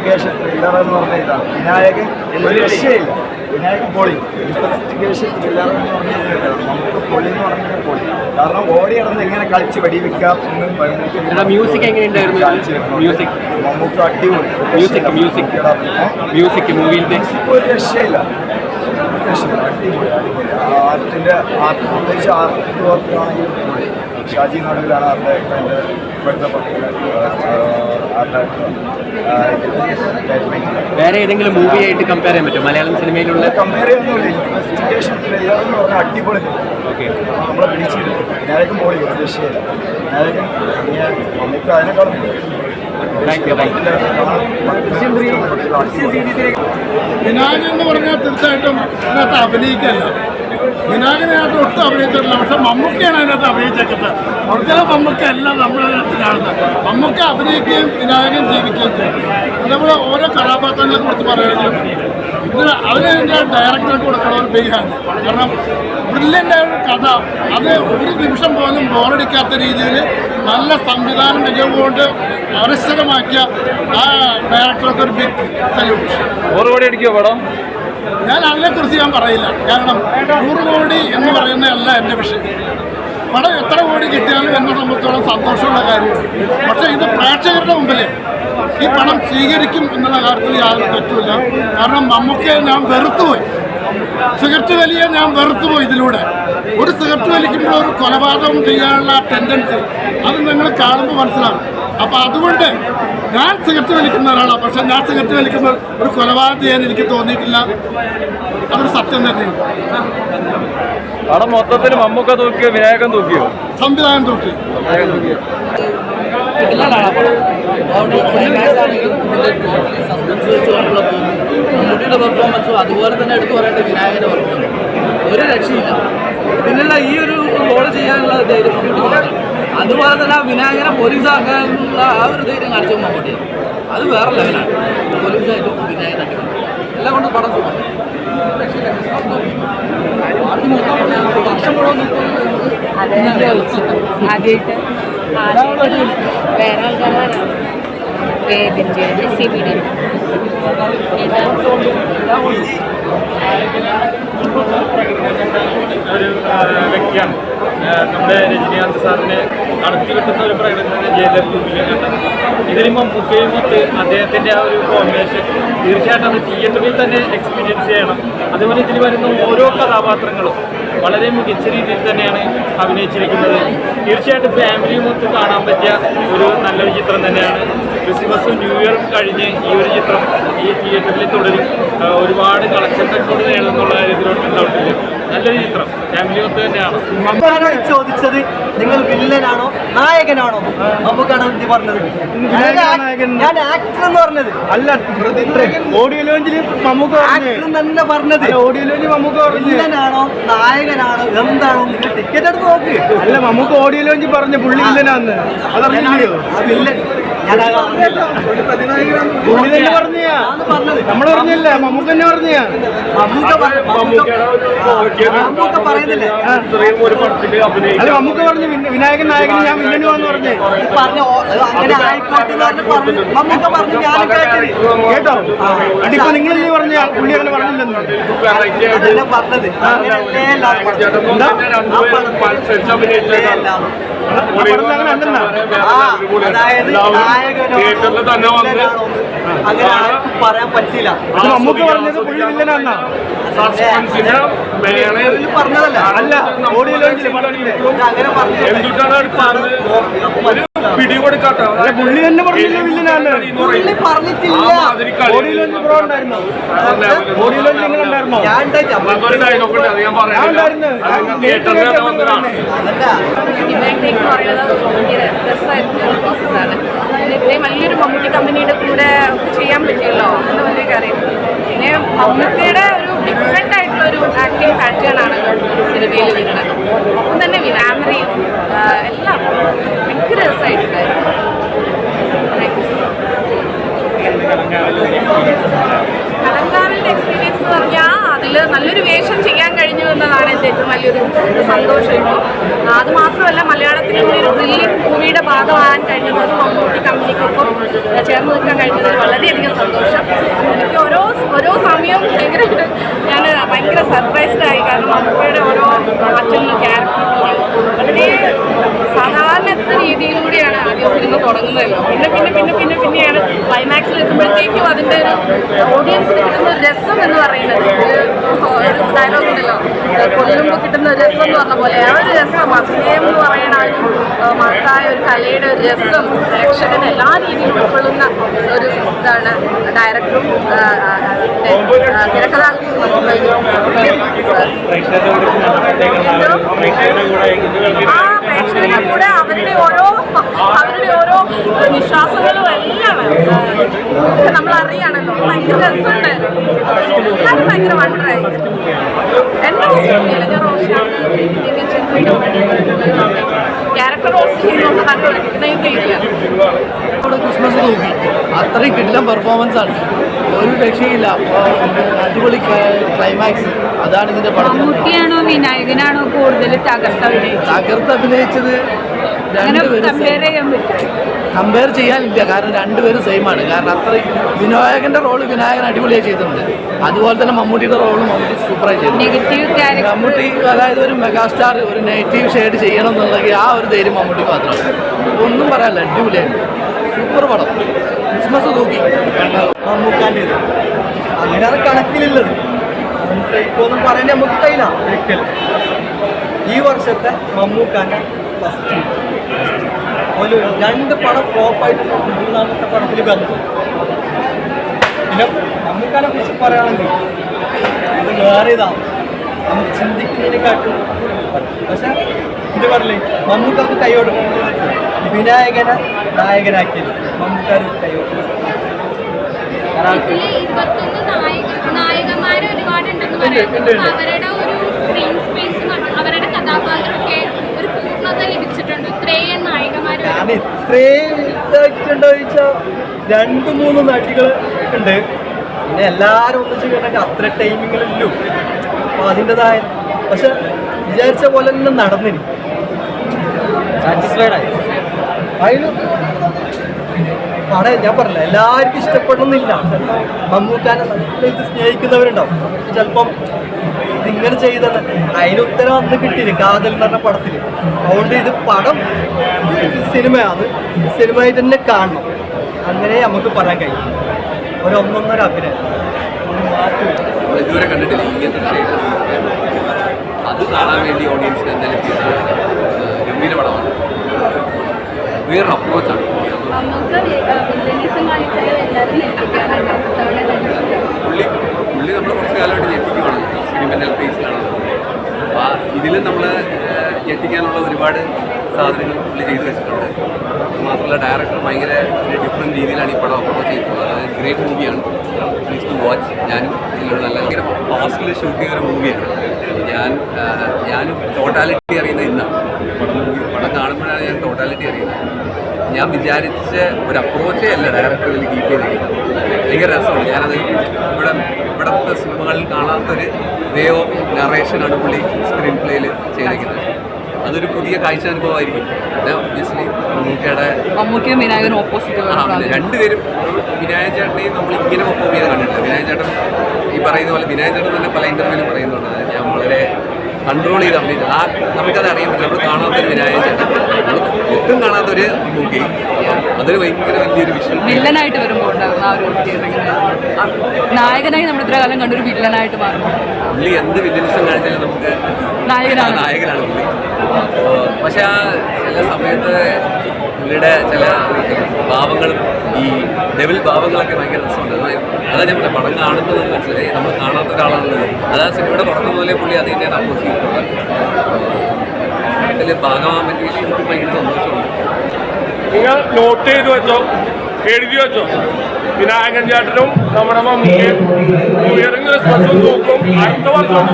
Investigation thriller എന്ന് പറഞ്ഞ ഇതാണ്. വിനായകൻ ഒരു രക്ഷയില്ല. വിനായകൻ പൊളി. ഇൻവെസ്റ്റിഗേഷൻ ത്രില്ലർ എന്ന് പറഞ്ഞാൽ നമുക്ക് പൊളി എന്ന് പറഞ്ഞാൽ പൊളി. കാരണം ഓടി നടന്ന് എങ്ങനെ കളിച്ച് വെടിവെക്കാം എന്നും മ്യൂസിക് എങ്ങനെയുണ്ടായിരുന്നു? മ്യൂസിക് നമുക്ക് അടിപൊളി. മ്യൂസിക് മൂവിയിലെ ഒരു രക്ഷയില്ല. അടിപൊളി ആർട്ടിൻ്റെ പ്രത്യേകിച്ച് ആർട്ട് വർക്ക് ആണെങ്കിൽ ഷാജി നടുവിലാണ് ആരുടെ ഇപ്പോഴത്തെ വേറെ ഏതെങ്കിലും മൂവി ആയിട്ട് കമ്പയർ ചെയ്യാൻ പറ്റും മലയാളം സിനിമയിലുള്ള? കമ്പയർ ചെയ്യുന്നില്ല. ഇൻവെസ്റ്റിഗേഷൻ ത്രില്ലർ എന്ന് പറഞ്ഞാൽ അടിപൊളി. ഓക്കെ, നമ്മളെ പിടിച്ചിരുന്നു. വിനായകൻ പോളി ഒരു രക്ഷയില്ല. വിനായകൻ നമുക്ക് അതിനെക്കാളും വിനായകൻ എന്ന് പറഞ്ഞാൽ തീർച്ചയായിട്ടും അതിനകത്ത് അഭിനയിക്കല്ല. വിനായകനകത്ത് ഒട്ടും അഭിനയിച്ചിട്ടില്ല. പക്ഷെ മമ്മൂക്കയാണ് അതിനകത്ത് അഭിനയിച്ചേക്കുന്നത്. ഒറിജിനൽ മമ്മൂക്ക എല്ലാം നമ്മളതിനകത്ത് കാണുന്നത്. മമ്മൂക്ക അഭിനയിക്കുകയും വിനായകൻ ജീവിക്കുകയും ചെയ്യും. അതേപോലെ ഓരോ കഥാപാത്രങ്ങളെ കുറിച്ച് പറയുകയാണെങ്കിലും അതിൻ്റെ ഡയറക്ടർക്ക് കൊടുക്കണം ഒരു ബിഗ് ഹാൻഡ്. കാരണം ബ്രില്യൻ്റ് ആയ ഒരു കഥ, അത് ഒരു നിമിഷം പോലും ബോറടിക്കാത്ത രീതിയിൽ നല്ല സംവിധാനം മികവുകൊണ്ട് അവസരമാക്കിയ ആ ഡയറക്ടർക്ക് ഒരു ബിഗ് സല്യൂട്ട്. ഓർമ്മ അടിക്കുമോ പടം? ഞാൻ അതിനെക്കുറിച്ച് ഞാൻ പറയില്ല. കാരണം 100 കോടി എന്ന് പറയുന്നതല്ല എൻ്റെ വിഷയം. പടം എത്ര കോടി കിട്ടിയാലും എന്നെ സംബന്ധിച്ചോളം സന്തോഷമുള്ള കാര്യമാണ്. പക്ഷേ ഇത് പ്രേക്ഷകരുടെ മുമ്പിൽ ഈ പണം സ്വീകരിക്കും എന്നുള്ള കാര്യത്തിൽ യാതൊരു തെറ്റുമില്ല. കാരണം മമ്മൂക്കയെ ഞാൻ വെറുത്തുപോയി. സിഗരറ്റ് വലിയെ ഞാൻ വെറുത്തുപോയി. ഇതിലൂടെ ഒരു സിഗരറ്റ് വലിക്കുമ്പോൾ ഒരു കൊലപാതകം ചെയ്യാനുള്ള ടെൻഡൻസി അത് നിങ്ങൾ കാണുമ്പോൾ മനസ്സിലാവും. അപ്പം അതുകൊണ്ട് ഞാൻ സിഗരറ്റ് വലിക്കുന്ന ഒരാളാണ്. പക്ഷെ ഞാൻ സിഗരറ്റ് വലിക്കുമ്പോൾ ഒരു കൊലപാതകം ചെയ്യാൻ എനിക്ക് തോന്നിയിട്ടില്ല. അതൊരു സത്യം തന്നെയാണ്. അവിടെ മൊത്തത്തിൽ മമ്മൂക്ക തൂക്കിയോ വിനായകൻ തൂക്കിയോ? സംവിധാനം തൂക്കി. മമ്മൂട്ടിയുടെ പെർഫോമൻസും അതുപോലെ തന്നെ എടുത്തു പറയേണ്ട വിനായകൻ്റെ പെർഫോമൻസ് ഒരു രക്ഷയില്ല. പിന്നെയുള്ള ഈ ഒരു റോള് ചെയ്യാനുള്ള ധൈര്യം മമ്മൂട്ടി, അതുപോലെ തന്നെ വിനായകനെ പോലീസാക്കാനുള്ള ആ ഒരു ധൈര്യം കാണിച്ചു മമ്മൂട്ടി. അത് വേറെ ലെവലാണ്. പോലീസായിട്ടും വിനായകനായിട്ടും എല്ലാം കൊണ്ട് പടം സുഖം. പാർട്ടി മൊത്തം വർഷങ്ങളോ ആദ്യമായിട്ട് വേറെ ആൾക്കാരാണ് വേദിൻ്റെ സിബിയുടെ ഒരു വ്യക്തിയാണ്. നമ്മുടെ രജനീകാന്ത് സാറിനെ നടത്തി കിട്ടുന്ന ഒരു പ്രകടനത്തിന് ജയലളിതം. ഇതിന് മമ്മൂക്കയുമൊത്ത് അദ്ദേഹത്തിൻ്റെ ആ ഒരു കോമ്പിനേഷൻ തീർച്ചയായിട്ടും അത് തിയേറ്ററിൽ തന്നെ എക്സ്പീരിയൻസ് ചെയ്യണം. അതുപോലെ ഇതിൽ വരുന്ന ഓരോ കഥാപാത്രങ്ങളും വളരെ മികച്ച രീതിയിൽ തന്നെയാണ് അഭിനയിച്ചിരിക്കുന്നത്. തീർച്ചയായിട്ടും ഫാമിലിയുമൊത്ത് കാണാൻ പറ്റിയ ഒരു നല്ലൊരു ചിത്രം തന്നെയാണ്. ക്രിസ്മസും ന്യൂ ഇയറും കഴിഞ്ഞ് ഈ ഒരു ചിത്രം ഈ തിയേറ്ററിൽ തുടരും. ഒരുപാട് കളക്ഷൻ റെക്കോർഡ് നേടുന്നുള്ള കാര്യത്തിലോട്ട് ഉണ്ടാവില്ല. നല്ലൊരു ചിത്രം ഫാമിലിയൊത്ത് തന്നെയാണ്. ചോദിച്ചത് നിങ്ങൾ വില്ലനാണോ നായകനാണോ? നമുക്കാണ് ഇത് പറഞ്ഞത്. ഞാൻ ആക്ടർ എന്ന് പറഞ്ഞത് അല്ല, ഓഡിയോ ലോഞ്ചിൽ മമ്മൂക്ക ആക്ടർ തന്നെ പറഞ്ഞത്. ഓഡിയോ ലോഞ്ചിൽ മമ്മൂക്ക വില്ലനാണോ നായകനാണോ എന്താണോ? നിങ്ങൾ ടിക്കറ്റ് എടുത്ത് നോക്ക്. അല്ല, മമ്മൂക്ക ഓഡിയോ ലോഞ്ചിൽ പറഞ്ഞ പുള്ളി വില്ലനാന്ന് അതറിയില്ലയോ? വില്ലൻ പുള്ളി തന്നെ പറഞ്ഞാ നമ്മൾ പറഞ്ഞില്ല, മമ്മൂക്ക തന്നെ പറഞ്ഞാ. മമ്മൂക്ക പറയുന്നില്ലേ? അല്ല, മമ്മൂക്ക പറഞ്ഞു വിനായകൻ നായകൻ ഞാൻ വില്ലനുവാന്ന് പറഞ്ഞേ. പറഞ്ഞു അങ്ങനെ ആയിക്കോട്ടെ മമ്മൂക്ക പറഞ്ഞു. ഞാനും കേട്ടോ? അടിപ്പോ നിങ്ങളല്ലേ പറഞ്ഞ പുള്ളി അങ്ങനെ പറഞ്ഞില്ലെന്ന് പറഞ്ഞത്. അതായത് അങ്ങനെ ആർക്കും പറയാൻ പറ്റില്ല. മമ്മൂക്ക പറഞ്ഞത് പുള്ളി വില്ലനാന്നാ പറഞ്ഞതല്ല. അല്ല, ഓഡിയോ ലോഞ്ചിൽ അങ്ങനെ പിടികൊടുക്കാട്ടോ പുള്ളി തന്നെ പറഞ്ഞില്ല വില്ലനാണ്. പുള്ളി പറഞ്ഞിട്ടില്ല. ഓഡിയോ ലോഞ്ച് ബ്രോ ഉണ്ടായിരുന്നോ? ഓഡിയോ ലോഞ്ച് നിങ്ങൾ ഉണ്ടായിരുന്നോ? ഞാൻ ഉണ്ടായിരുന്നു. ഡിമാൻഡ് എന്ന് പറയുന്നത് ഭയങ്കര രസമായിട്ടുള്ള പ്രോസസ്സാണ്. പിന്നെ ഇത്രയും വലിയൊരു മമ്മൂട്ടി കമ്പനിയുടെ കൂടെ ചെയ്യാൻ പറ്റിയല്ലോ എന്ന് വലിയ കാര്യം. പിന്നെ മമ്മൂട്ടിയുടെ ഒരു ഡിഫറെൻ്റ് ആയിട്ടുള്ള ഒരു ആക്ടിങ് പാറ്റേൺ ആണ് സിനിമയിൽ വരുന്നത്. ഒപ്പം തന്നെ വിനാമറിയും എല്ലാം ഭയങ്കര രസമായിട്ടുണ്ടായിരുന്നു. കലങ്കാരൻ്റെ എക്സ്പീരിയൻസ് എന്ന് പറഞ്ഞാൽ അതിൽ നല്ലൊരു വേഷം ചെയ്യാൻ കഴിഞ്ഞു എന്നതാണ് എൻ്റെ ഏറ്റവും വലിയൊരു സന്തോഷം. ഇപ്പോൾ അത് മാത്രമല്ല, മലയാളത്തിൽ ഇങ്ങനെ ഒരു ബ്രില്യൻ്റ് മൂവിയുടെ ഭാഗമാകാൻ കഴിഞ്ഞത് മമ്മൂട്ടി കമ്പനിക്കൊപ്പം ചേർന്ന് നിൽക്കാൻ കഴിഞ്ഞതിൽ വളരെയധികം സന്തോഷം. ഭയങ്കര സർപ്രൈസ്ഡ് ആയി. കാരണം മമ്മൂക്കയുടെ ഓരോ മാറ്റങ്ങളും ക്യാരക്ടറും വളരെ സാധാരണ രീതിയിലൂടെയാണ് ആദ്യം സിനിമ തുടങ്ങുന്നതല്ലോ. പിന്നെയാണ് ക്ലൈമാക്സിൽ എത്തുമ്പോഴത്തേക്കും അതിൻ്റെ ഒരു ഓഡിയൻസിന് കിട്ടുന്ന ഒരു രസം എന്ന് പറയുന്നത് ഒരു ഡയലോഗ് ഉണ്ടല്ലോ, കൊല്ലുമ്പോൾ കിട്ടുന്ന ഒരു രസം എന്ന് പറഞ്ഞ പോലെ ആ ഒരു രസം, അഭിനയം എന്ന് പറയുന്ന ഒരു മഹത്തായ ഒരു കലയുടെ ഒരു രസം പ്രേക്ഷകന് എല്ലാ രീതിയിലും ഉൾക്കൊള്ളുന്ന ഒരു ഇതാണ് ഡയറക്ടറും തിരക്കഥാകൃത്തും പ്രേക്ഷകരുടെ കൂടെ അവരുടെ ഓരോ വിശ്വാസങ്ങളും എല്ലാം നമ്മൾ അറിയാണല്ലോ. ഭയങ്കര രസമുണ്ട്, എല്ലാവരും ഭയങ്കര വണ്ടറായി. എന്റെ ഹോസ്പിറ്റലില്ല, ഞാൻ റോഷാണ് ക്യാരക്ടർ റോസ് ചെയ്യുന്നതുകൊണ്ട് അത് റെക്കഗ്നൈസ് ചെയ്യില്ല. ക്രിസ്മസ് നോക്കി അത്രയും കിടിലൻ പെർഫോമൻസ് ആണ്, ഒരു രക്ഷയില്ല. അടിപൊളി ക്ലൈമാക്സ്. അതാണ് ഇതിന്റെ പടം. മമ്മൂട്ടിയാണോ വിനായകനാണോ കൂടുതൽ തകർത്തഭിനയിച്ചത്? കമ്പയർ ചെയ്യാനില്ല, കാരണം രണ്ടുപേരും സെയിം ആണ്. കാരണം അത്രയും വിനായകന്റെ റോള് വിനായകൻ അടിപൊളിയായി ചെയ്തിട്ടുണ്ട്, അതുപോലെ തന്നെ മമ്മൂട്ടിയുടെ റോള് മമ്മൂട്ടി സൂപ്പറായി ചെയ്തു. മമ്മൂട്ടി അതായത് ഒരു മെഗാസ്റ്റാർ ഒരു നെഗറ്റീവ് ഷെയ്ഡ് ചെയ്യണം എന്നുണ്ടെങ്കിൽ ആ ഒരു ധൈര്യം മമ്മൂട്ടി മാത്രമാണ്. ഒന്നും പറയാനില്ല, അടിപൊളിയായിരുന്നു, സൂപ്പർ പടം. ക്രിസ്മസ് തൂക്കി മമ്മൂക്കാൻ്റെത് അങ്ങനെ അത് കണക്കിലുള്ളത് ഒന്നും പറയാൻ നമുക്ക് കഴിയില്ല. ഒരിക്കലും ഈ വർഷത്തെ മമ്മൂക്കാൻ്റെ ഫസ്റ്റ് ഒരു 2 പടം ഫ്ലോപ്പായിട്ട് 3ാമത്തെ പടത്തിൽ വന്നു. പിന്നെ മമ്മൂക്കാനെ കുറിച്ച് പറയുകയാണെങ്കിൽ ഇത് വേറെ ഇതാണ്, നമുക്ക് ചിന്തിക്കുന്നതിനെക്കാട്ടും. പക്ഷെ ഇത് പറയില്ലേ, മമ്മൂക്കാർക്ക് കൈയോടും വിനായകനെ നായകനാക്കിയത് മമ്മൂക്കാർ കൈയോടും. നായകന്മാര് ഒരുപാടുണ്ടെന്ന് പറയുന്നത് അവരുടെ ഒരു സ്ക്രീൻ സ്പേസും അവരുടെ കഥാപാത്രമൊക്കെ ഒരു പൂർണ്ണത ലഭിച്ചിട്ടുണ്ട്. ഇത്രയും നായകന്മാര് ഞാൻ ഇത്രയും ഇതായിട്ടുണ്ടോ ചോദിച്ചാൽ 2-3 നടികൾ ഉണ്ട്. പിന്നെ എല്ലാവരും ഒന്നിച്ച് കേട്ടെങ്കിൽ അത്ര ടൈമിങ്ങിലല്ലോ. അപ്പോൾ അതിൻ്റെതായ പക്ഷെ വിചാരിച്ച പോലെ തന്നെ നടന്നിന്, സാറ്റിസ്ഫൈഡ് ആയി. അതിന് പടം ഞാൻ പറഞ്ഞില്ല എല്ലാവർക്കും ഇഷ്ടപ്പെടണമെന്നില്ല. മമ്മൂക്കാനെ നല്ല ഇത് സ്നേഹിക്കുന്നവരുണ്ടാവും. ചിലപ്പം ഇതിങ്ങനെ ചെയ്തത് അതിനുത്തരം അന്ന് കിട്ടിയില്ല കാതൽ എന്ന് പറഞ്ഞ പടത്തിൽ. അതുകൊണ്ട് ഇത് പടം സിനിമയാണ്, സിനിമയായിട്ട് തന്നെ കാണണം, അങ്ങനെ നമുക്ക് പറയാൻ കഴിയും. ഒരു 1.5 അഭിനയം ഇതുവരെ കണ്ടിട്ടില്ല ഇങ്ങനത്തെ അത് കാണാൻ വേണ്ടി ഓഡിയൻസിന് എന്തായാലും ഗംഭീര പടമാണ്, വേറൊരു അപ്രോച്ചാണ്. പുള്ളി നമ്മൾ കുറച്ച് കാലമായിട്ട് ഞെട്ടിക്കുവാണ്, എക്സ്പെരിമെൻ്റൽ ഫേസിലാണ്. അപ്പോൾ ഇതിൽ നമ്മൾ ഞെട്ടിക്കാനുള്ള ഒരുപാട് സാധനങ്ങൾ പുള്ളി ചെയ്തു വെച്ചിട്ടുണ്ട്. മാത്രമല്ല ഡയറക്ടർ ഭയങ്കര ഡിഫറെൻറ്റ് രീതിയിലാണ് ഈ പടം അപ്രോച്ച് ചെയ്തത്. അതായത് ഗ്രേറ്റ് മൂവിയാണ്, പ്ലീസ് ടു വാച്ച്. ഞാനും ഇതിലൂടെ നല്ല ഭയങ്കര ഫാസ്റ്റിൽ ഷൂട്ട് ചെയ്ത ഒരു മൂവിയാണ്. ഞാനും ടോട്ടാലിറ്റി അറിയുന്നത് ഇന്നാണ്. പടം കാണുമ്പോഴാണ് ഞാൻ ടോട്ടാലിറ്റി അറിയുന്നത്. ഞാൻ വിചാരിച്ച ഒരു അപ്രോച്ചേ അല്ല ഡയറക്ടർ ഇതിൽ കീപ്പ് ചെയ്തിരിക്കുന്നത്. ഭയങ്കര രസമാണ്. ഞാനത് ഇവിടുത്തെ സിനിമകളിൽ കാണാത്തൊരു വേ ഓഫ് നറേഷനാണ് പുള്ളി സ്ക്രീൻ പ്ലേയിൽ ചെയ്തിരിക്കുന്നത്. അതൊരു പുതിയ കാഴ്ച അനുഭവമായിരിക്കും. ഒബ്വിയസ്ലി മമ്മൂക്കയും വിനായകനും ഓപ്പോസിറ്റ് രണ്ടുപേരും. വിനായക ചേട്ടനെയും നമ്മൾ ഇങ്ങനെ ഒപ്പം ചെയ്ത് കണ്ടിട്ടില്ല. വിനായക ചേട്ടൻ ഈ പറയുന്ന പോലെ വിനായക ചേട്ടൻ തന്നെ പല ഇൻ്റർവ്യൂവിലും പറയുന്നുണ്ട്, ഞാൻ വളരെ കൺട്രോൾ ചെയ്ത് അഭിനയിച്ചു. നമുക്കത് അറിയാൻ പറ്റില്ല. നമ്മൾ കാണാത്തൊരു വിനായക ചേട്ടൻ, ഒട്ടും കാണാത്തൊരു മൂക്കി. അതൊരു ഭയങ്കര വലിയൊരു വിഷയം. വില്ലനായിട്ട് വരുമ്പോൾ ഉണ്ടാകുന്ന ആ ഒരു നായകനായി നമ്മൾ ഇത്ര കാലം കണ്ടൊരു വില്ലനായിട്ട് മാറും. പുള്ളി എന്ത് വില്ലനിസം കാണിച്ചാലും നമുക്ക് നായകനാണ് പുള്ളി. പക്ഷെ ആ ചില സമയത്ത് പുള്ളിയുടെ ചില ഭാവങ്ങളും ഈ ഡെവിൽ ഭാവങ്ങളൊക്കെ ഭയങ്കര രസമുണ്ട്. അതാ ഞാൻ പടം കാണുന്നത് മനസ്സിലായി, നമ്മൾ കാണാത്ത ഒരാളാണല്ലോ. അതാ സിനിമയുടെ തുടക്കം മുതലേ പുള്ളി അതിൻ്റെ അപ്രോച്ച് ചെയ്തിട്ടുള്ളത്. അതിൽ ഭാഗമാകാൻ പറ്റിയ എനിക്ക് ഭയങ്കര സന്തോഷമുണ്ട്. നിങ്ങൾ നോട്ട് ചെയ്ത് വെച്ചോ, എഴുതി വെച്ചോ, വിനായകൻ ചേട്ടനും നമ്മുടെ മമ്മൂക്കയും ക്രിസ്മസും തൂക്കും അടുത്ത വർഷം.